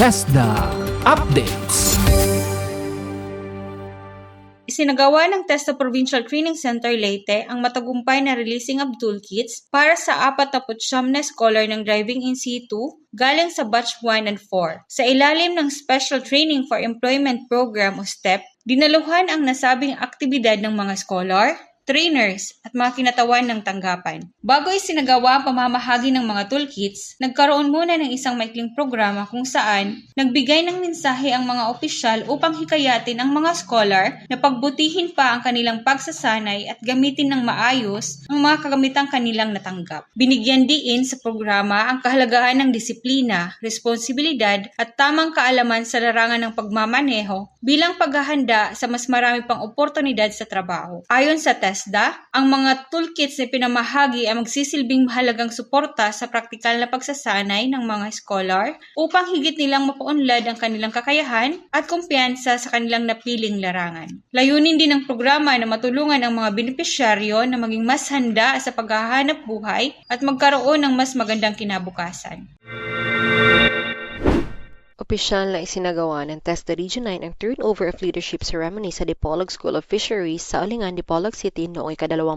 TESDA Updates. Isinagawa ng TESDA Provincial Training Center Leyte ang matagumpay na releasing of toolkits para sa 49 na scholar ng Driving in C2 galing sa Batch 1 and 4. Sa ilalim ng Special Training for Employment Program o STEP, dinaluhan ang nasabing aktibidad ng mga scholar, trainers, at mga kinatawan ng tanggapan. Bago isinagawa ang pamamahagi ng mga toolkits, nagkaroon muna ng isang maikling programa kung saan nagbigay ng mensahe ang mga opisyal upang hikayatin ang mga scholar na pagbutihin pa ang kanilang pagsasanay at gamitin ng maayos ang mga kagamitang kanilang natanggap. Binigyan diin sa programa ang kahalagahan ng disiplina, responsibilidad at tamang kaalaman sa larangan ng pagmamaneho bilang paghahanda sa mas marami pang oportunidad sa trabaho. Ayon sa TESDA, ang mga toolkits na pinamahagi ay magsisilbing mahalagang suporta sa praktikal na pagsasanay ng mga scholar upang higit nilang mapaunlad ang kanilang kakayahan at kumpiyansa sa kanilang napiling larangan. Layunin din ng programa na matulungan ang mga benepisyaryo na maging mas handa sa paghahanap buhay at magkaroon ng mas magandang kinabukasan. Opisyal na isinagawa ng TESDA Region 9 ang turnover of leadership ceremony sa Dipolog School of Fisheries sa Alingan, Dipolog City noong ika-28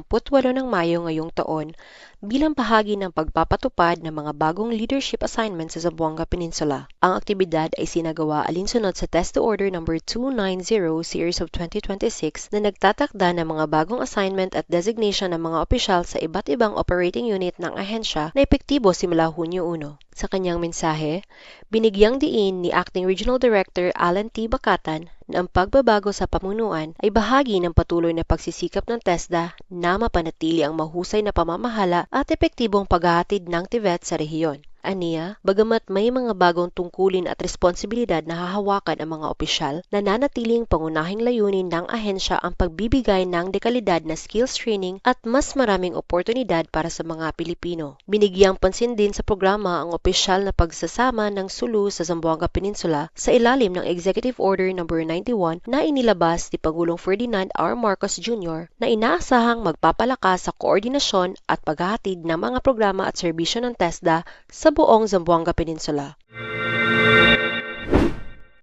ng Mayo ngayong taon bilang bahagi ng pagpapatupad ng mga bagong leadership assignments sa Zamboanga Peninsula. Ang aktibidad ay sinagawa alinsunod sa TESDA Order No. 290 Series of 2026 na nagtatakda ng mga bagong assignment at designation ng mga opisyal sa iba't ibang operating unit ng ahensya na epektibo simula Hunyo 1. Sa kanyang mensahe, binigyang diin ni Acting Regional Director Alan T. Bacatan na ang pagbabago sa pamunuan ay bahagi ng patuloy na pagsisikap ng TESDA na mapanatili ang mahusay na pamamahala at epektibong paghahatid ng TVET sa rehiyon. Aniya, bagamat may mga bagong tungkulin at responsibilidad na hahawakan ang mga opisyal, nananatiling pangunahing layunin ng ahensya ang pagbibigay ng dekalidad na skills training at mas maraming oportunidad para sa mga Pilipino. Binigyang pansin din sa programa ang opisyal na pagsasama ng Sulu sa Zamboanga Peninsula sa ilalim ng Executive Order No. 91 na inilabas ni Pangulong Ferdinand R. Marcos Jr. na inaasahang magpapalakas sa koordinasyon at paghahatid ng mga programa at serbisyo ng TESDA sa buong Zamboanga Peninsula.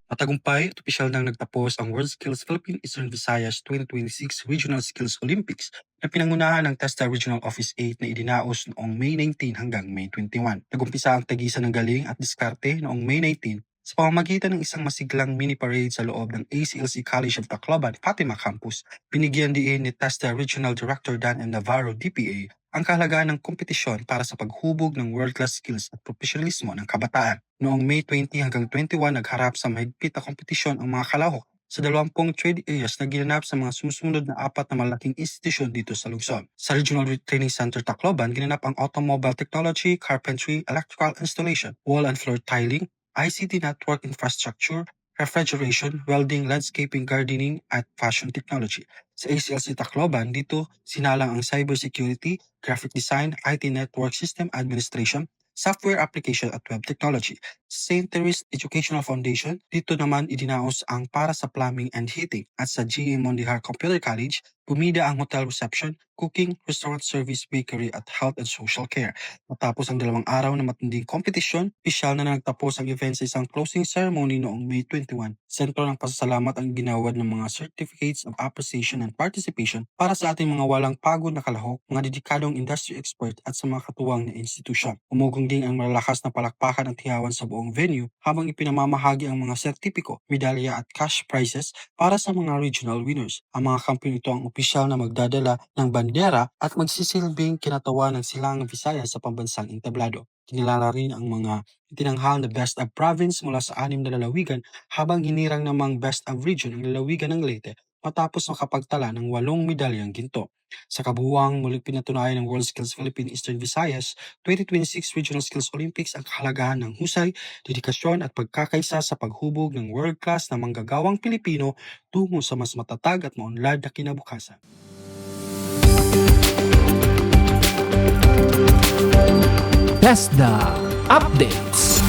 Matagumpay at opisyal nang nagtapos ang World Skills Philippine Eastern Visayas 2026 Regional Skills Olympics na pinangunahan ng TESDA Regional Office 8 na idinaos noong May 19 hanggang May 21. Nagumpisa ang tagisan ng galing at diskarte noong May 19 sa pamamagitan ng isang masiglang mini parade sa loob ng ACLC College of Tacloban, Fatima Campus. Binigyan diin ni TESDA Regional Director Dan M. Navarro, DPA, ang kahalagaan ng kompetisyon para sa paghubog ng world-class skills at profesionalismo ng kabataan. Noong May 20 hanggang 21, nagharap sa mahigpit na kompetisyon ang mga kalahok sa 20 trade areas na ginanap sa mga sumusunod na 4 na malaking institusyon dito sa lungsod. Sa Regional Training Center Tacloban, ginanap ang automobile technology, carpentry, electrical installation, wall and floor tiling, ICT network infrastructure, refrigeration, welding, landscaping, gardening, at fashion technology. Sa ACLC Tacloban, dito sinalang ang cybersecurity, graphic design, IT network system administration, software application at web technology. Sa St. Therese Educational Foundation, dito naman idinaos ang para sa plumbing and heating. At sa GA Mondihar Computer College, bumida ang hotel reception, cooking, restaurant service, bakery at health and social care. Matapos ang 2 araw na matinding kompetisyon, opisyal na nagtapos ang event sa isang closing ceremony noong May 21. Sentro ng pasasalamat ang ginawad ng mga certificates of appreciation and participation para sa ating mga walang pagod na kalahok, mga dedikadong industry expert at sa mga katuwang na institusyon. Umugong din ang malalakas na palakpakan at hiyawan sa buong venue habang ipinamamahagi ang mga sertipiko, medalya at cash prizes para sa mga regional winners. Ang mga kampiyon ito ang opisyal na magdadala ng bandera at magsisilbing kinatawa ng silangang Visayas sa pambansang entablado. Kinilala rin ang mga itinanghal na Best of Province mula sa 6 na lalawigan habang hinirang namang Best of Region ang lalawigan ng Leyte matapos makapagtala ng 8 medalyang ginto. Sa kabuuan, muling pinatunayan ng World Skills Philippine Eastern Visayas 2026 Regional Skills Olympics ang kahalagahan ng husay, dedikasyon at pagkakaisa sa paghubog ng world-class na manggagawang Pilipino tungo sa mas matatag at maunlad na kinabukasan. TESDA Updates.